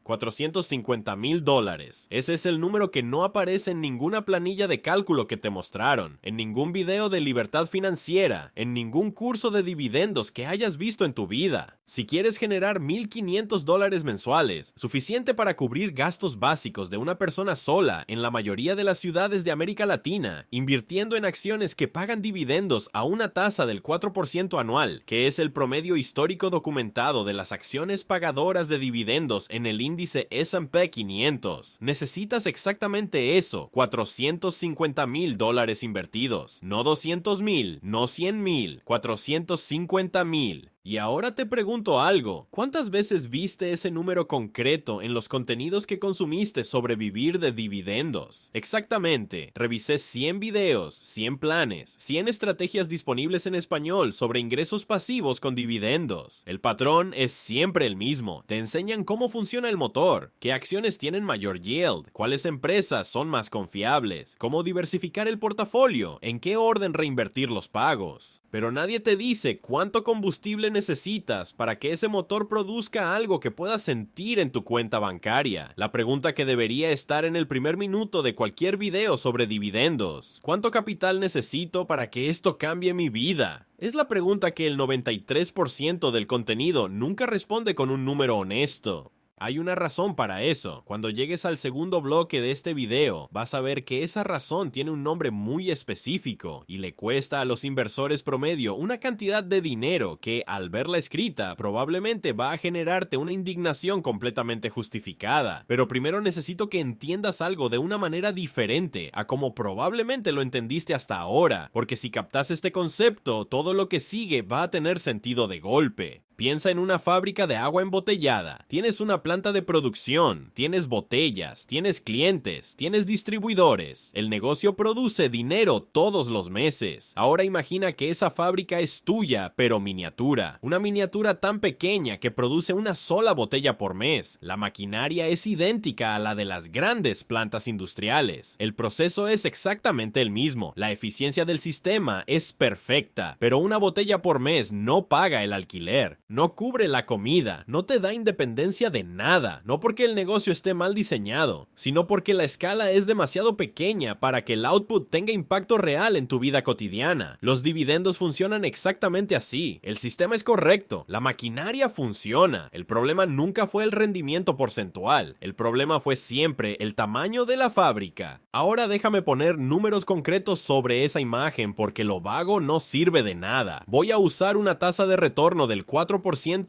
$450,000. Ese es el número que no aparece en ninguna planilla de cálculo que te mostraron, en ningún video de libertad financiera, en ningún curso de dividendos que hayas visto en tu vida. Si quieres generar $1,500 mensuales, suficiente para cubrir gastos básicos de una persona sola en la mayoría de las ciudades de América Latina, invirtiendo en acciones que pagan dividendos a una tasa del 4% anual, que es el promedio histórico documentado de las acciones pagadoras de dividendos en el índice S&P 500, necesitas exactamente eso, $450,000 invertidos, no 200,000, no 100,000, 450,000. Y ahora te pregunto algo, ¿cuántas veces viste ese número concreto en los contenidos que consumiste sobre vivir de dividendos? Exactamente, revisé 100 videos, 100 planes, 100 estrategias disponibles en español sobre ingresos pasivos con dividendos. El patrón es siempre el mismo, te enseñan cómo funciona el motor, qué acciones tienen mayor yield, cuáles empresas son más confiables, cómo diversificar el portafolio, en qué orden reinvertir los pagos. Pero nadie te dice cuánto combustible necesitas para que ese motor produzca algo que puedas sentir en tu cuenta bancaria. La pregunta que debería estar en el primer minuto de cualquier video sobre dividendos. ¿Cuánto capital necesito para que esto cambie mi vida? Es la pregunta que el 93% del contenido nunca responde con un número honesto. Hay una razón para eso. Cuando llegues al segundo bloque de este video, vas a ver que esa razón tiene un nombre muy específico y le cuesta a los inversores promedio una cantidad de dinero que, al verla escrita, probablemente va a generarte una indignación completamente justificada. Pero primero necesito que entiendas algo de una manera diferente a como probablemente lo entendiste hasta ahora, porque si captas este concepto, todo lo que sigue va a tener sentido de golpe. Piensa en una fábrica de agua embotellada. Tienes una planta de producción, tienes botellas, tienes clientes, tienes distribuidores. El negocio produce dinero todos los meses. Ahora imagina que esa fábrica es tuya, pero miniatura. Una miniatura tan pequeña que produce una sola botella por mes. La maquinaria es idéntica a la de las grandes plantas industriales. El proceso es exactamente el mismo. La eficiencia del sistema es perfecta, pero una botella por mes no paga el alquiler. No cubre la comida, no te da independencia de nada, no porque el negocio esté mal diseñado, sino porque la escala es demasiado pequeña para que el output tenga impacto real en tu vida cotidiana. Los dividendos funcionan exactamente así, el sistema es correcto, la maquinaria funciona, el problema nunca fue el rendimiento porcentual, el problema fue siempre el tamaño de la fábrica. Ahora déjame poner números concretos sobre esa imagen porque lo vago no sirve de nada. Voy a usar una tasa de retorno del 4%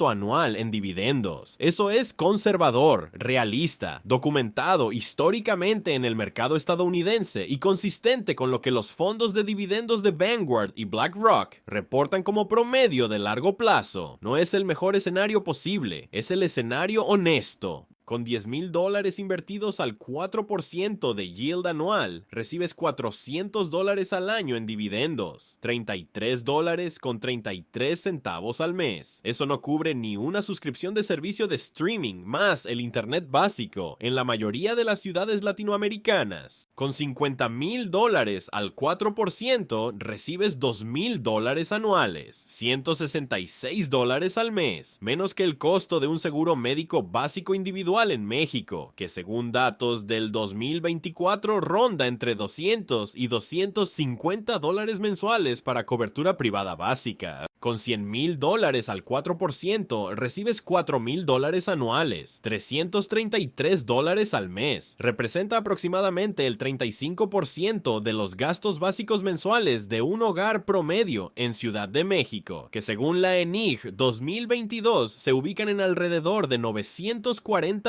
anual en dividendos. Eso es conservador, realista, documentado históricamente en el mercado estadounidense y consistente con lo que los fondos de dividendos de Vanguard y BlackRock reportan como promedio de largo plazo. No es el mejor escenario posible, es el escenario honesto. Con $10,000 invertidos al 4% de yield anual, recibes $400 al año en dividendos, $33 con 33 centavos al mes. Eso no cubre ni una suscripción de servicio de streaming más el internet básico en la mayoría de las ciudades latinoamericanas. Con $50,000 al 4%, recibes $2,000 anuales, $166 al mes, menos que el costo de un seguro médico básico individual en México, que según datos del 2024 ronda entre $200 y $250 mensuales para cobertura privada básica. Con $100,000 al 4%, recibes $4,000 anuales, $333 al mes. Representa aproximadamente el 35% de los gastos básicos mensuales de un hogar promedio en Ciudad de México, que según la ENIG 2022 se ubican en alrededor de $940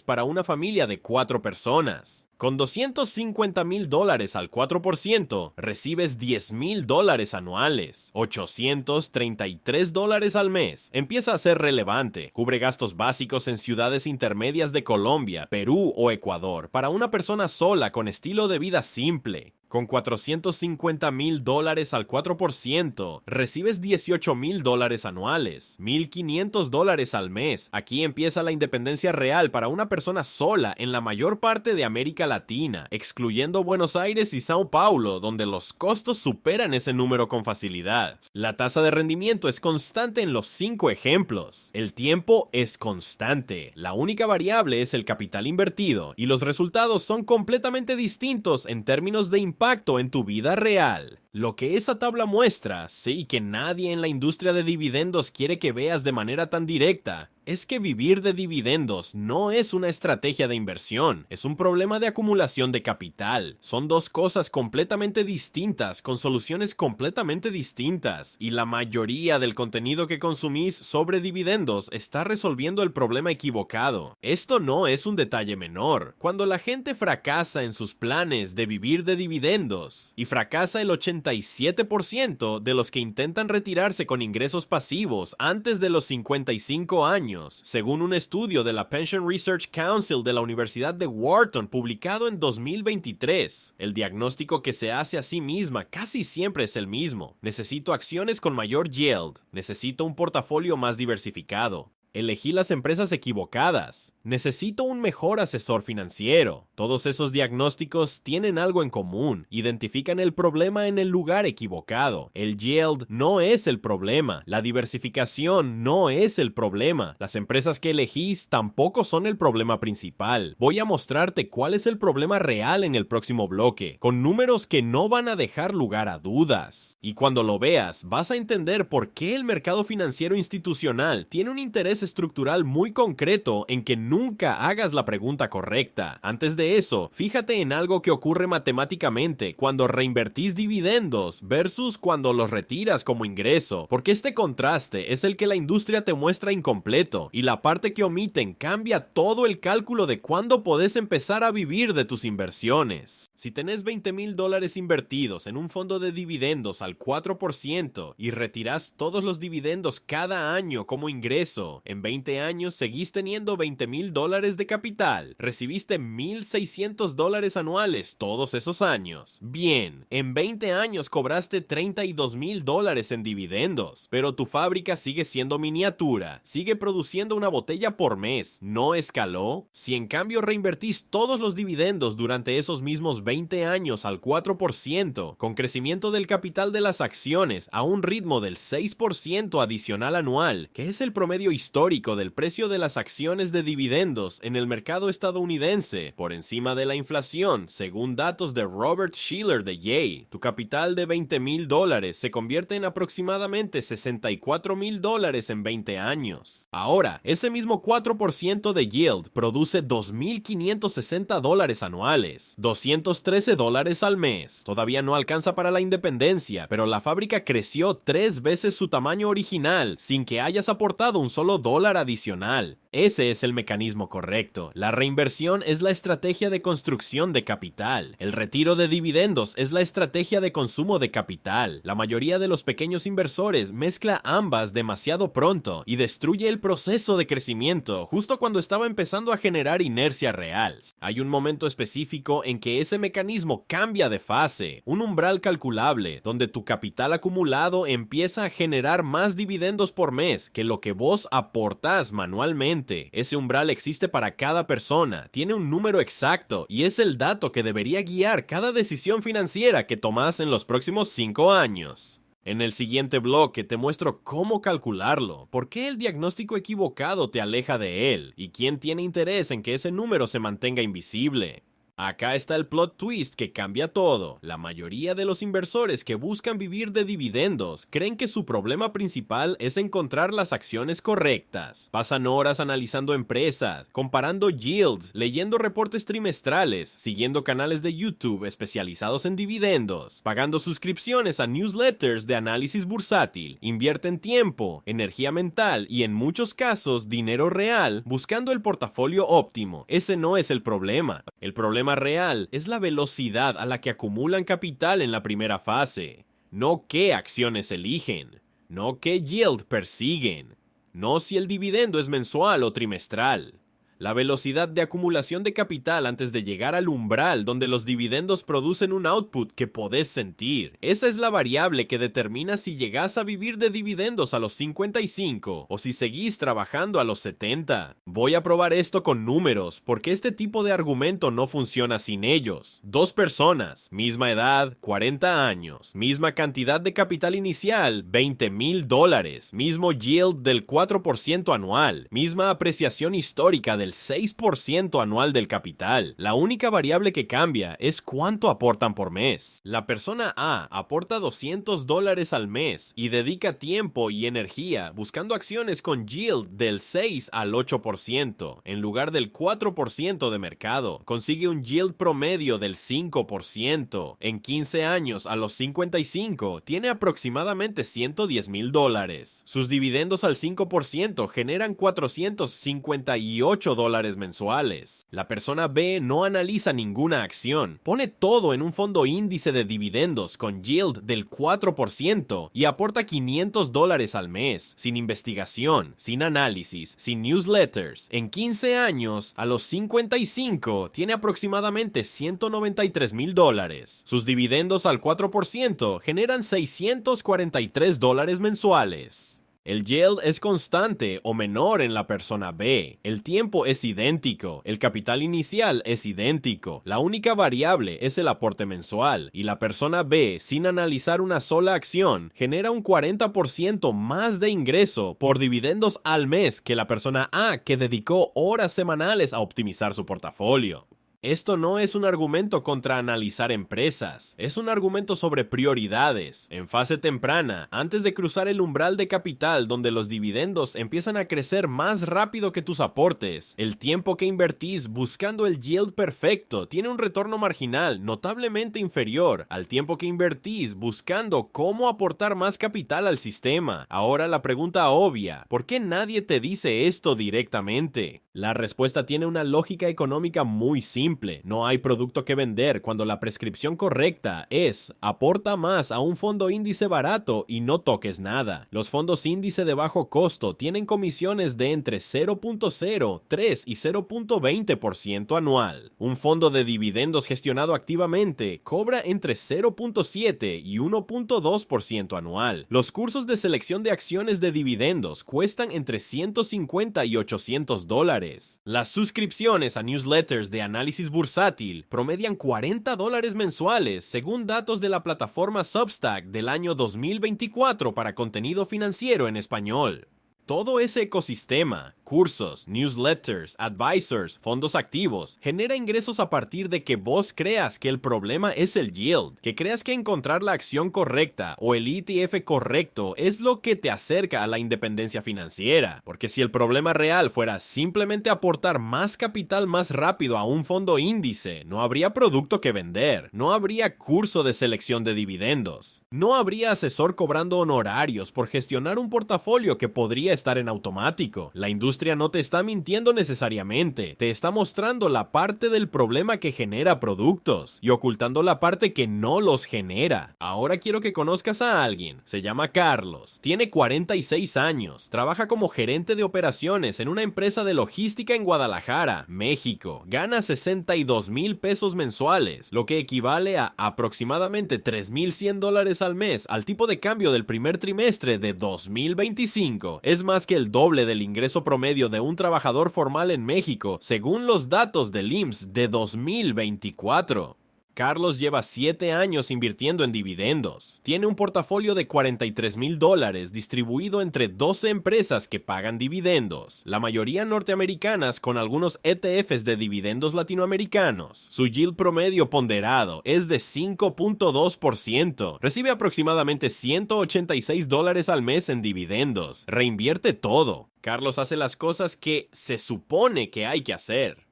para una familia de 4 personas. Con $250,000 al 4%, recibes $10,000 anuales, $833 al mes. Empieza a ser relevante. Cubre gastos básicos en ciudades intermedias de Colombia, Perú o Ecuador para una persona sola con estilo de vida simple. Con $450,000 al 4%, recibes $18,000 anuales, $1,500 al mes. Aquí empieza la independencia real para una persona sola en la mayor parte de América Latina, excluyendo Buenos Aires y Sao Paulo, donde los costos superan ese número con facilidad. La tasa de rendimiento es constante en los 5 ejemplos. El tiempo es constante. La única variable es el capital invertido, y los resultados son completamente distintos en términos de impacto en tu vida real. Lo que esa tabla muestra, sí, que nadie en la industria de dividendos quiere que veas de manera tan directa, es que vivir de dividendos no es una estrategia de inversión, es un problema de acumulación de capital. Son dos cosas completamente distintas, con soluciones completamente distintas, y la mayoría del contenido que consumís sobre dividendos está resolviendo el problema equivocado. Esto no es un detalle menor. Cuando la gente fracasa en sus planes de vivir de dividendos, y fracasa el 87% de los que intentan retirarse con ingresos pasivos antes de los 55 años, según un estudio de la Pension Research Council de la Universidad de Wharton publicado en 2023. El diagnóstico que se hace a sí misma casi siempre es el mismo. Necesito acciones con mayor yield. Necesito un portafolio más diversificado. Elegí las empresas equivocadas. Necesito un mejor asesor financiero. Todos esos diagnósticos tienen algo en común. Identifican el problema en el lugar equivocado. El yield no es el problema. La diversificación no es el problema. Las empresas que elegís tampoco son el problema principal. Voy a mostrarte cuál es el problema real en el próximo bloque, con números que no van a dejar lugar a dudas. Y cuando lo veas, vas a entender por qué el mercado financiero institucional tiene un interés estructural muy concreto en que nunca hagas la pregunta correcta. Antes de eso, fíjate en algo que ocurre matemáticamente cuando reinvertís dividendos versus cuando los retiras como ingreso, porque este contraste es el que la industria te muestra incompleto, y la parte que omiten cambia todo el cálculo de cuándo podés empezar a vivir de tus inversiones. Si tenés $20,000 invertidos en un fondo de dividendos al 4% y retirás todos los dividendos cada año como ingreso, en 20 años seguís teniendo $20,000 de capital. Recibiste $1,600 anuales todos esos años. Bien, en 20 años cobraste $32,000 en dividendos, pero tu fábrica sigue siendo miniatura, sigue produciendo una botella por mes, ¿no escaló? Si en cambio reinvertís todos los dividendos durante esos mismos 20 años al 4%, con crecimiento del capital de las acciones a un ritmo del 6% adicional anual, que es el promedio histórico del precio de las acciones de dividendos en el mercado estadounidense, por encima de la inflación, según datos de Robert Shiller de Yale, tu capital de $20,000 se convierte en aproximadamente $64,000 en 20 años. Ahora, ese mismo 4% de yield produce $2,560 anuales, $213 al mes. Todavía no alcanza para la independencia, pero la fábrica creció 3 veces su tamaño original sin que hayas aportado un solo dólar adicional. Ese es el mecanismo correcto. La reinversión es la estrategia de construcción de capital. El retiro de dividendos es la estrategia de consumo de capital. La mayoría de los pequeños inversores mezcla ambas demasiado pronto y destruye el proceso de crecimiento justo cuando estaba empezando a generar inercia real. Hay un momento específico en que ese mecanismo cambia de fase, un umbral calculable, donde tu capital acumulado empieza a generar más dividendos por mes que lo que vos aportás manualmente. Ese umbral existe para cada persona, tiene un número exacto y es el dato que debería guiar cada decisión financiera que tomás en los próximos 5 años. En el siguiente bloque te muestro cómo calcularlo, por qué el diagnóstico equivocado te aleja de él y quién tiene interés en que ese número se mantenga invisible. Acá está el plot twist que cambia todo. La mayoría de los inversores que buscan vivir de dividendos creen que su problema principal es encontrar las acciones correctas. Pasan horas analizando empresas, comparando yields, leyendo reportes trimestrales, siguiendo canales de YouTube especializados en dividendos, pagando suscripciones a newsletters de análisis bursátil, invierten tiempo, energía mental y en muchos casos dinero real buscando el portafolio óptimo. Ese no es el problema. El problema real es la velocidad a la que acumulan capital en la primera fase, no qué acciones eligen, no qué yield persiguen, no si el dividendo es mensual o trimestral. La velocidad de acumulación de capital antes de llegar al umbral donde los dividendos producen un output que podés sentir. Esa es la variable que determina si llegás a vivir de dividendos a los 55 o si seguís trabajando a los 70. Voy a probar esto con números porque este tipo de argumento no funciona sin ellos. Dos personas, misma edad, 40 años, misma cantidad de capital inicial, $20,000, mismo yield del 4% anual, misma apreciación histórica del 6% anual del capital. La única variable que cambia es cuánto aportan por mes. La persona A aporta $200 al mes y dedica tiempo y energía buscando acciones con yield del 6 al 8% en lugar del 4% de mercado. Consigue un yield promedio del 5%. En 15 años a los 55 tiene aproximadamente $110,000. Sus dividendos al 5% generan $458 mensuales. La persona B no analiza ninguna acción, pone todo en un fondo índice de dividendos con yield del 4% y aporta $500 al mes, sin investigación, sin análisis, sin newsletters. En 15 años, a los 55, tiene aproximadamente $193,000. Sus dividendos al 4% generan $643 mensuales. El yield es constante o menor en la persona B. El tiempo es idéntico. El capital inicial es idéntico. La única variable es el aporte mensual. Y la persona B, sin analizar una sola acción, genera un 40% más de ingreso por dividendos al mes que la persona A, que dedicó horas semanales a optimizar su portafolio. Esto no es un argumento contra analizar empresas, es un argumento sobre prioridades. En fase temprana, antes de cruzar el umbral de capital donde los dividendos empiezan a crecer más rápido que tus aportes, el tiempo que invertís buscando el yield perfecto tiene un retorno marginal notablemente inferior al tiempo que invertís buscando cómo aportar más capital al sistema. Ahora la pregunta obvia, ¿por qué nadie te dice esto directamente? La respuesta tiene una lógica económica muy simple. No hay producto que vender cuando la prescripción correcta es aporta más a un fondo índice barato y no toques nada. Los fondos índice de bajo costo tienen comisiones de entre 0.03 y 0.20% anual. Un fondo de dividendos gestionado activamente cobra entre 0.7 y 1.2% anual. Los cursos de selección de acciones de dividendos cuestan entre $150 y $800. Las suscripciones a newsletters de análisis bursátil promedian $40 mensuales según datos de la plataforma Substack del año 2024 para contenido financiero en español. Todo ese ecosistema, cursos, newsletters, advisors, fondos activos, genera ingresos a partir de que vos creas que el problema es el yield, que creas que encontrar la acción correcta o el ETF correcto es lo que te acerca a la independencia financiera, porque si el problema real fuera simplemente aportar más capital más rápido a un fondo índice, no habría producto que vender, no habría curso de selección de dividendos, no habría asesor cobrando honorarios por gestionar un portafolio que podría estar en automático. La industria no te está mintiendo necesariamente, te está mostrando la parte del problema que genera productos y ocultando la parte que no los genera. Ahora quiero que conozcas a alguien, se llama Carlos, tiene 46 años, trabaja como gerente de operaciones en una empresa de logística en Guadalajara, México, gana $62,000 mensuales, lo que equivale a aproximadamente $3,100 al mes al tipo de cambio del primer trimestre de 2025. Es más que el doble del ingreso promedio de un trabajador formal en México, según los datos del IMSS de 2024. Carlos lleva 7 años invirtiendo en dividendos. Tiene un portafolio de $43,000 distribuido entre 12 empresas que pagan dividendos, la mayoría norteamericanas con algunos ETFs de dividendos latinoamericanos. Su yield promedio ponderado es de 5.2%. Recibe aproximadamente $186 al mes en dividendos. Reinvierte todo. Carlos hace las cosas que se supone que hay que hacer.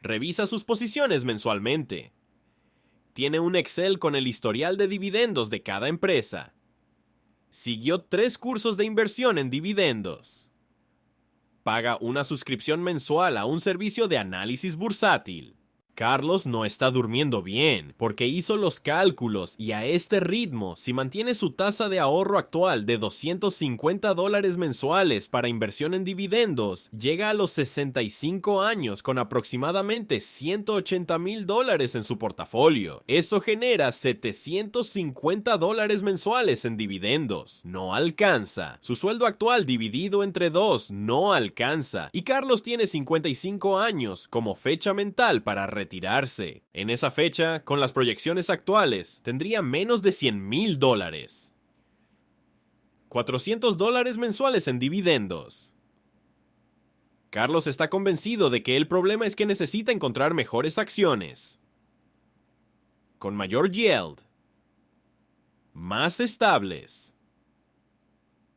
Revisa sus posiciones mensualmente. Tiene un Excel con el historial de dividendos de cada empresa. Siguió 3 cursos de inversión en dividendos. Paga una suscripción mensual a un servicio de análisis bursátil. Carlos no está durmiendo bien, porque hizo los cálculos y a este ritmo, si mantiene su tasa de ahorro actual de $250 mensuales para inversión en dividendos, llega a los 65 años con aproximadamente $180,000 en su portafolio. Eso genera $750 mensuales en dividendos. No alcanza. Su sueldo actual dividido entre dos no alcanza. Y Carlos tiene 55 años como fecha mental para retirarse. En esa fecha, con las proyecciones actuales, tendría menos de $100,000. $400 mensuales en dividendos. Carlos está convencido de que el problema es que necesita encontrar mejores acciones, con mayor yield, más estables,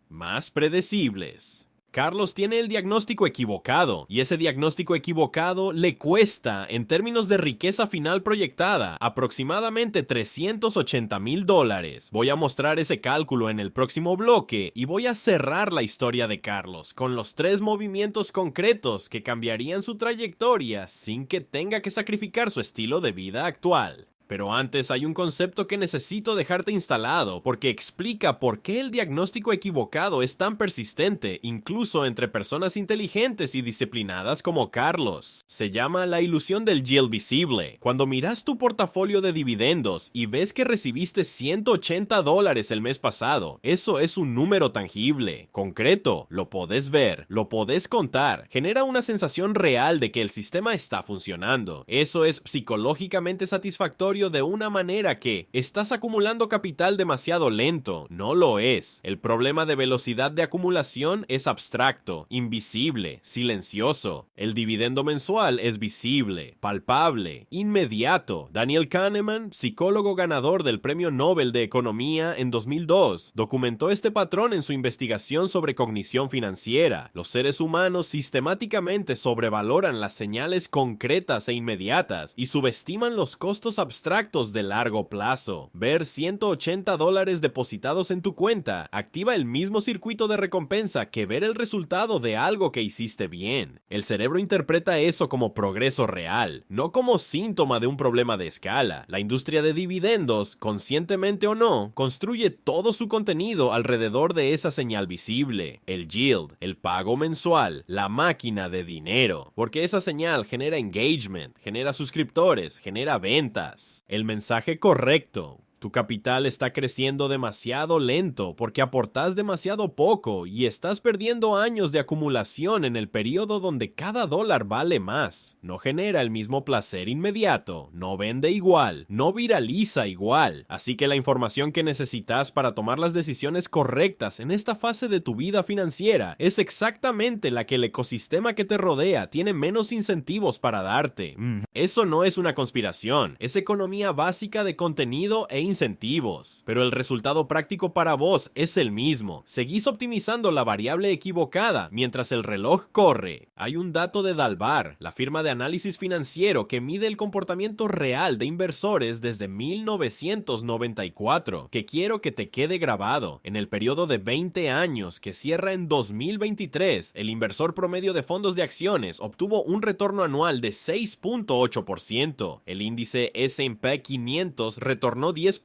más predecibles. Carlos tiene el diagnóstico equivocado, y ese diagnóstico equivocado le cuesta, en términos de riqueza final proyectada, aproximadamente $380,000. Voy a mostrar ese cálculo en el próximo bloque, y voy a cerrar la historia de Carlos con los 3 movimientos concretos que cambiarían su trayectoria sin que tenga que sacrificar su estilo de vida actual. Pero antes hay un concepto que necesito dejarte instalado porque explica por qué el diagnóstico equivocado es tan persistente, incluso entre personas inteligentes y disciplinadas como Carlos. Se llama la ilusión del yield visible. Cuando miras tu portafolio de dividendos y ves que recibiste $180 el mes pasado, eso es un número tangible, concreto, lo podés ver, lo podés contar, genera una sensación real de que el sistema está funcionando. Eso es psicológicamente satisfactorio de una manera que estás acumulando capital demasiado lento. No lo es. El problema de velocidad de acumulación es abstracto, invisible, silencioso. El dividendo mensual es visible, palpable, inmediato. Daniel Kahneman, psicólogo ganador del Premio Nobel de Economía en 2002, documentó este patrón en su investigación sobre cognición financiera. Los seres humanos sistemáticamente sobrevaloran las señales concretas e inmediatas y subestiman los costos abstractos de largo plazo. Ver $180 depositados en tu cuenta activa el mismo circuito de recompensa que ver el resultado de algo que hiciste bien. El cerebro interpreta eso como progreso real, no como síntoma de un problema de escala. La industria de dividendos, conscientemente o no, construye todo su contenido alrededor de esa señal visible, el yield, el pago mensual, la máquina de dinero, porque esa señal genera engagement, genera suscriptores, genera ventas. El mensaje correcto. Tu capital está creciendo demasiado lento porque aportás demasiado poco y estás perdiendo años de acumulación en el periodo donde cada dólar vale más. No genera el mismo placer inmediato, no vende igual, no viraliza igual. Así que la información que necesitas para tomar las decisiones correctas en esta fase de tu vida financiera es exactamente la que el ecosistema que te rodea tiene menos incentivos para darte. Eso no es una conspiración, es economía básica de contenido e incentivos, pero el resultado práctico para vos es el mismo. Seguís optimizando la variable equivocada mientras el reloj corre. Hay un dato de Dalbar, la firma de análisis financiero que mide el comportamiento real de inversores desde 1994, que quiero que te quede grabado. En el periodo de 20 años que cierra en 2023, el inversor promedio de fondos de acciones obtuvo un retorno anual de 6.8%. El índice S&P 500 retornó 10.2%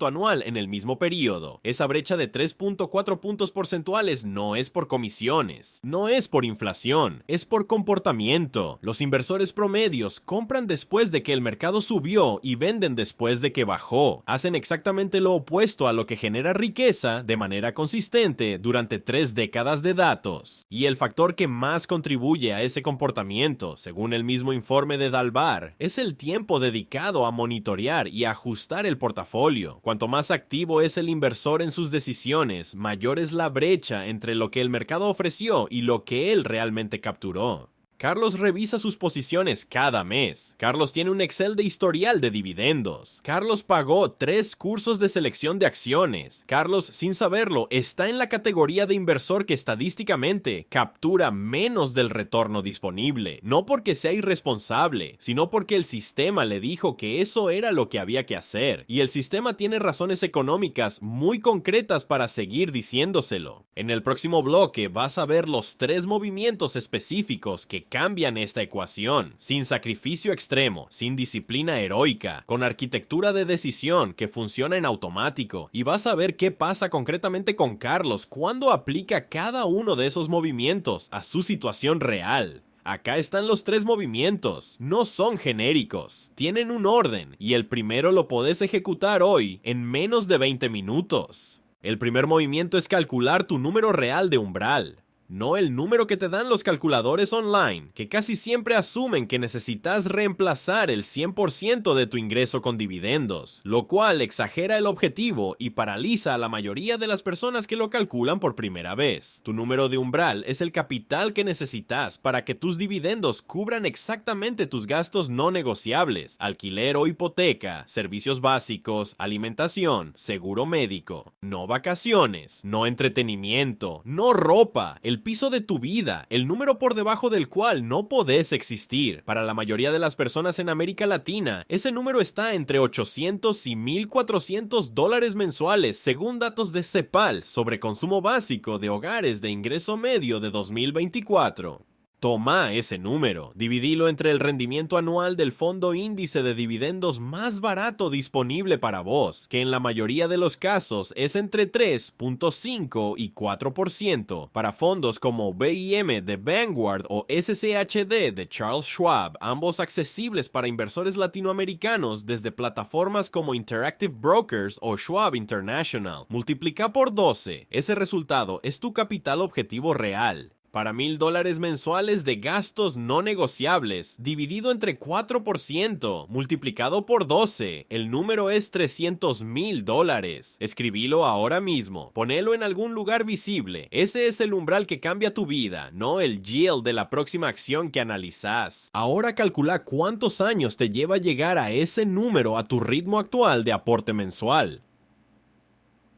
anual en el mismo periodo. Esa brecha de 3.4 puntos porcentuales no es por comisiones, no es por inflación, es por comportamiento. Los inversores promedios compran después de que el mercado subió y venden después de que bajó. Hacen exactamente lo opuesto a lo que genera riqueza de manera consistente durante 3 décadas de datos. Y el factor que más contribuye a ese comportamiento, según el mismo informe de Dalbar, es el tiempo dedicado a monitorear y ajustar el portafolio. Cuanto más activo es el inversor en sus decisiones, mayor es la brecha entre lo que el mercado ofreció y lo que él realmente capturó. Carlos revisa sus posiciones cada mes. Carlos tiene un Excel de historial de dividendos. Carlos pagó 3 cursos de selección de acciones. Carlos, sin saberlo, está en la categoría de inversor que estadísticamente captura menos del retorno disponible. No porque sea irresponsable, sino porque el sistema le dijo que eso era lo que había que hacer. Y el sistema tiene razones económicas muy concretas para seguir diciéndoselo. En el próximo bloque vas a ver los 3 movimientos específicos que cambian esta ecuación, sin sacrificio extremo, sin disciplina heroica, con arquitectura de decisión que funciona en automático, y vas a ver qué pasa concretamente con Carlos cuando aplica cada uno de esos movimientos a su situación real. Acá están los 3 movimientos, no son genéricos, tienen un orden y el primero lo podés ejecutar hoy en menos de 20 minutos. El primer movimiento es calcular tu número real de umbral. No el número que te dan los calculadores online, que casi siempre asumen que necesitas reemplazar el 100% de tu ingreso con dividendos, lo cual exagera el objetivo y paraliza a la mayoría de las personas que lo calculan por primera vez. Tu número de umbral es el capital que necesitas para que tus dividendos cubran exactamente tus gastos no negociables: alquiler o hipoteca, servicios básicos, alimentación, seguro médico, no vacaciones, no entretenimiento, no ropa, el piso de tu vida, el número por debajo del cual no podés existir. Para la mayoría de las personas en América Latina, ese número está entre $800 y $1,400 mensuales, según datos de CEPAL sobre consumo básico de hogares de ingreso medio de 2024. Toma ese número, dividilo entre el rendimiento anual del fondo índice de dividendos más barato disponible para vos, que en la mayoría de los casos es entre 3.5 y 4%, para fondos como BIM de Vanguard o SCHD de Charles Schwab, ambos accesibles para inversores latinoamericanos desde plataformas como Interactive Brokers o Schwab International. Multiplica por 12, ese resultado es tu capital objetivo real. Para $1,000 mensuales de gastos no negociables, dividido entre 4%, multiplicado por 12, el número es $300,000. Escribilo ahora mismo, ponelo en algún lugar visible. Ese es el umbral que cambia tu vida, no el yield de la próxima acción que analizás. Ahora calcula cuántos años te lleva llegar a ese número a tu ritmo actual de aporte mensual.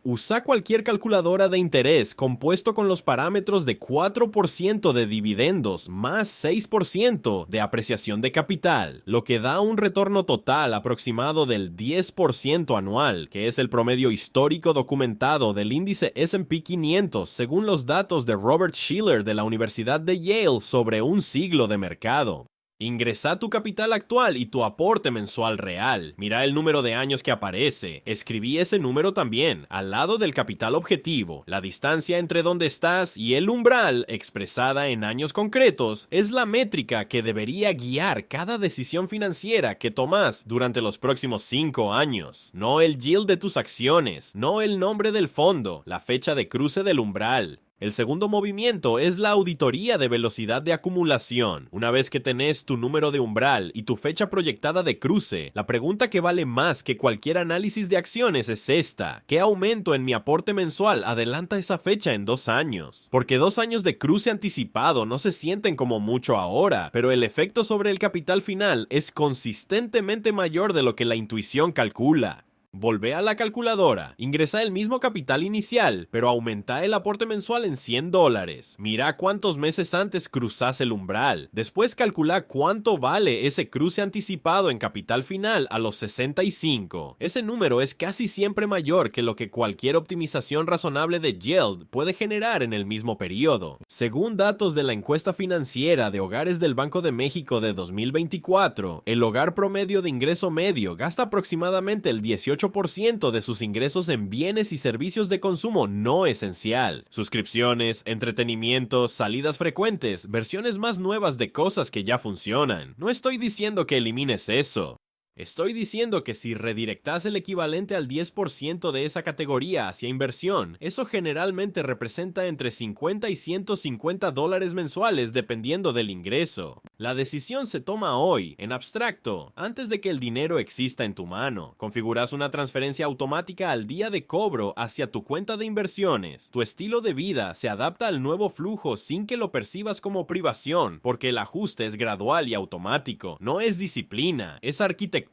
Usa cualquier calculadora de interés compuesto con los parámetros de 4% de dividendos más 6% de apreciación de capital, lo que da un retorno total aproximado del 10% anual, que es el promedio histórico documentado del índice S&P 500 según los datos de Robert Shiller de la Universidad de Yale sobre un siglo de mercado. Ingresa tu capital actual y tu aporte mensual real. Mira el número de años que aparece. Escribí ese número también, al lado del capital objetivo. La distancia entre donde estás y el umbral, expresada en años concretos, es la métrica que debería guiar cada decisión financiera que tomas durante los próximos 5 años. No el yield de tus acciones, no el nombre del fondo, la fecha de cruce del umbral. El segundo movimiento es la auditoría de velocidad de acumulación. Una vez que tenés tu número de umbral y tu fecha proyectada de cruce, la pregunta que vale más que cualquier análisis de acciones es esta: ¿qué aumento en mi aporte mensual adelanta esa fecha en 2 años? Porque 2 años de cruce anticipado no se sienten como mucho ahora, pero el efecto sobre el capital final es consistentemente mayor de lo que la intuición calcula. Volvé a la calculadora, ingresa el mismo capital inicial, pero aumenta el aporte mensual en $100. Mira cuántos meses antes cruzás el umbral. Después calcula cuánto vale ese cruce anticipado en capital final a los 65. Ese número es casi siempre mayor que lo que cualquier optimización razonable de yield puede generar en el mismo periodo. Según datos de la encuesta financiera de hogares del Banco de México de 2024, el hogar promedio de ingreso medio gasta aproximadamente el 18% de sus ingresos en bienes y servicios de consumo no esencial: suscripciones, entretenimiento, salidas frecuentes, versiones más nuevas de cosas que ya funcionan. No estoy diciendo que elimines eso. Estoy diciendo que si redirectas el equivalente al 10% de esa categoría hacia inversión, eso generalmente representa entre $50 y $150 mensuales dependiendo del ingreso. La decisión se toma hoy, en abstracto, antes de que el dinero exista en tu mano. Configuras una transferencia automática al día de cobro hacia tu cuenta de inversiones. Tu estilo de vida se adapta al nuevo flujo sin que lo percibas como privación, porque el ajuste es gradual y automático. No es disciplina, es arquitectura.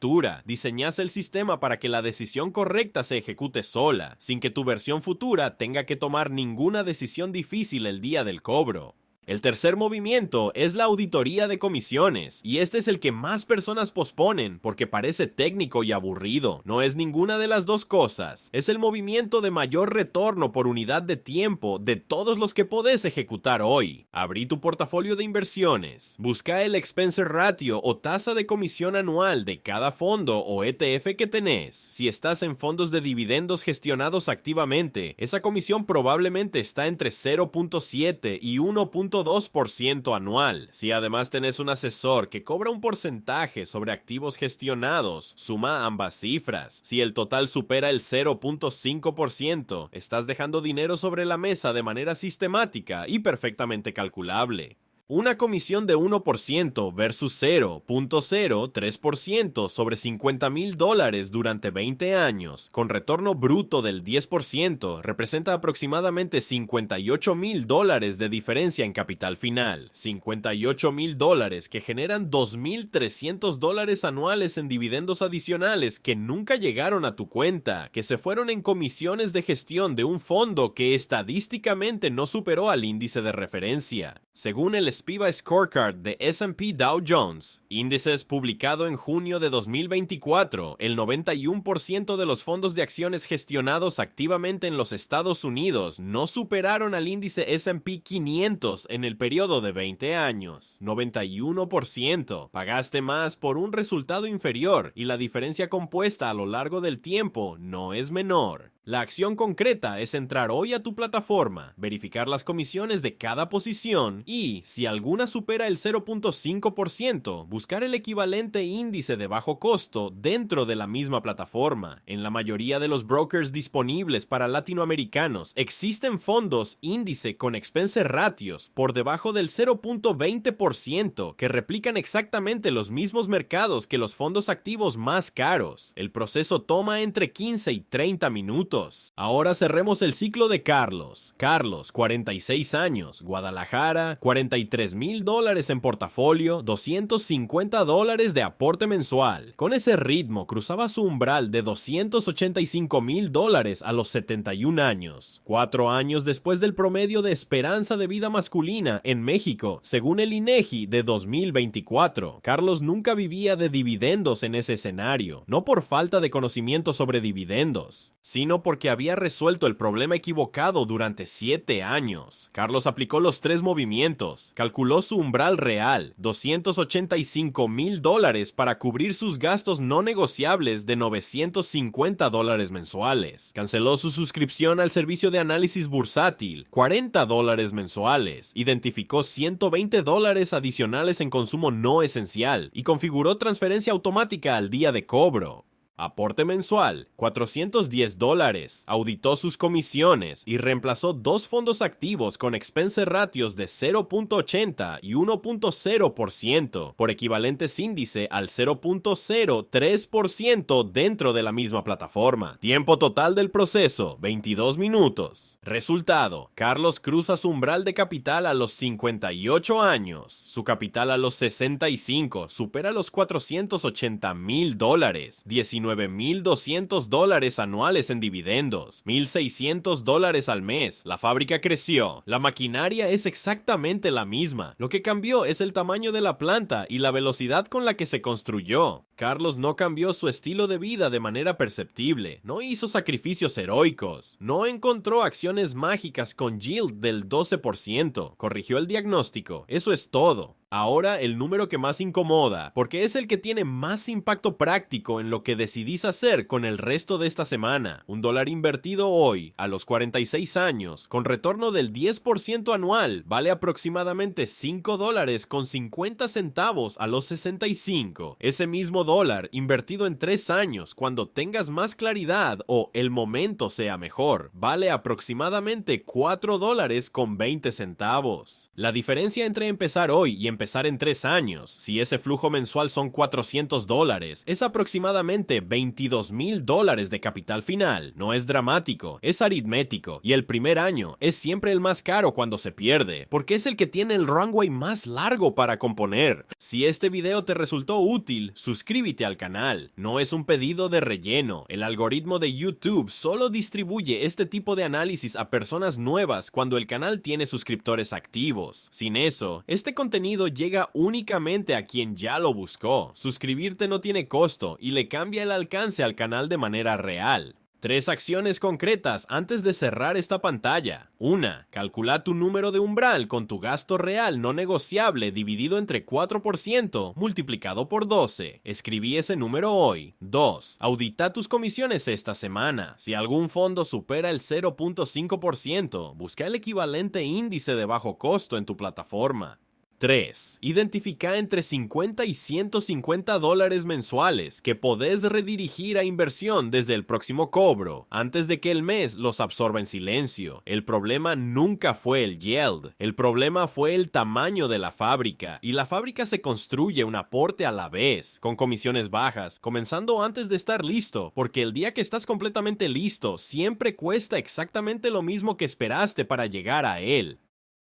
Diseñas el sistema para que la decisión correcta se ejecute sola, sin que tu versión futura tenga que tomar ninguna decisión difícil el día del cobro. El tercer movimiento es la auditoría de comisiones, y este es el que más personas posponen porque parece técnico y aburrido. No es ninguna de las dos cosas. Es el movimiento de mayor retorno por unidad de tiempo de todos los que podés ejecutar hoy. Abrí tu portafolio de inversiones. Busca el expense ratio o tasa de comisión anual de cada fondo o ETF que tenés. Si estás en fondos de dividendos gestionados activamente, esa comisión probablemente está entre 0.7 y 1.2% anual. Si además tenés un asesor que cobra un porcentaje sobre activos gestionados, suma ambas cifras. Si el total supera el 0.5%, estás dejando dinero sobre la mesa de manera sistemática y perfectamente calculable. Una comisión de 1% versus 0.03% sobre $50,000 durante 20 años, con retorno bruto del 10%, representa aproximadamente $58,000 de diferencia en capital final. $58,000 que generan $2,300 anuales en dividendos adicionales que nunca llegaron a tu cuenta, que se fueron en comisiones de gestión de un fondo que estadísticamente no superó al índice de referencia. Según el SPIVA Scorecard de S&P Dow Jones, índices publicado en junio de 2024, el 91% de los fondos de acciones gestionados activamente en los Estados Unidos no superaron al índice S&P 500 en el periodo de 20 años. 91%. Pagaste más por un resultado inferior y la diferencia compuesta a lo largo del tiempo no es menor. La acción concreta es entrar hoy a tu plataforma, verificar las comisiones de cada posición y, si alguna supera el 0.5%, buscar el equivalente índice de bajo costo dentro de la misma plataforma. En la mayoría de los brokers disponibles para latinoamericanos, existen fondos índice con expense ratios por debajo del 0.20% que replican exactamente los mismos mercados que los fondos activos más caros. El proceso toma entre 15 y 30 minutos. Ahora cerremos el ciclo de Carlos. Carlos, 46 años, Guadalajara, $43,000 en portafolio, $250 de aporte mensual. Con ese ritmo cruzaba su umbral de $285,000 a los 71 años. 4 años después del promedio de esperanza de vida masculina en México, según el INEGI de 2024. Carlos nunca vivía de dividendos en ese escenario, no por falta de conocimiento sobre dividendos, sino porque había resuelto el problema equivocado durante 7 años. Carlos aplicó los 3 movimientos, calculó su umbral real, $285,000 para cubrir sus gastos no negociables de $950 mensuales. Canceló su suscripción al servicio de análisis bursátil, $40 mensuales. Identificó $120 adicionales en consumo no esencial y configuró transferencia automática al día de cobro. Aporte mensual, $410. Auditó sus comisiones y reemplazó 2 fondos activos con expense ratios de 0.80 y 1.0% por equivalentes índice al 0.03% dentro de la misma plataforma. Tiempo total del proceso, 22 minutos. Resultado, Carlos cruza su umbral de capital a los 58 años. Su capital a los 65 supera los $480,000. $19,200 anuales en dividendos, $1,600 al mes. La fábrica creció. La maquinaria es exactamente la misma. Lo que cambió es el tamaño de la planta y la velocidad con la que se construyó. Carlos no cambió su estilo de vida de manera perceptible. No hizo sacrificios heroicos. No encontró acciones mágicas con yield del 12%. Corrigió el diagnóstico. Eso es todo. Ahora el número que más incomoda, porque es el que tiene más impacto práctico en lo que decidís hacer con el resto de esta semana. $1 invertido hoy, a los 46 años, con retorno del 10% anual, vale aproximadamente $5.50 a los 65. Ese mismo dólar invertido en 3 años, cuando tengas más claridad o el momento sea mejor, vale aproximadamente $4.20. La diferencia entre empezar hoy y empezar empezar en 3 años. Si ese flujo mensual son $400, es aproximadamente $22,000 de capital final. No es dramático, es aritmético, y el primer año es siempre el más caro cuando se pierde, porque es el que tiene el runway más largo para componer. Si este video te resultó útil, suscríbete al canal. No es un pedido de relleno. El algoritmo de YouTube solo distribuye este tipo de análisis a personas nuevas cuando el canal tiene suscriptores activos. Sin eso, este contenido llega únicamente a quien ya lo buscó. Suscribirte no tiene costo y le cambia el alcance al canal de manera real. 3 acciones concretas antes de cerrar esta pantalla. 1. Calcula tu número de umbral con tu gasto real no negociable dividido entre 4% multiplicado por 12. Escribí ese número hoy. 2. Audita tus comisiones esta semana. Si algún fondo supera el 0.5%, busca el equivalente índice de bajo costo en tu plataforma. 3. Identifica entre $50 y $150 mensuales que podés redirigir a inversión desde el próximo cobro, antes de que el mes los absorba en silencio. El problema nunca fue el yield, el problema fue el tamaño de la fábrica, y la fábrica se construye un aporte a la vez, con comisiones bajas, comenzando antes de estar listo, porque el día que estás completamente listo, siempre cuesta exactamente lo mismo que esperaste para llegar a él.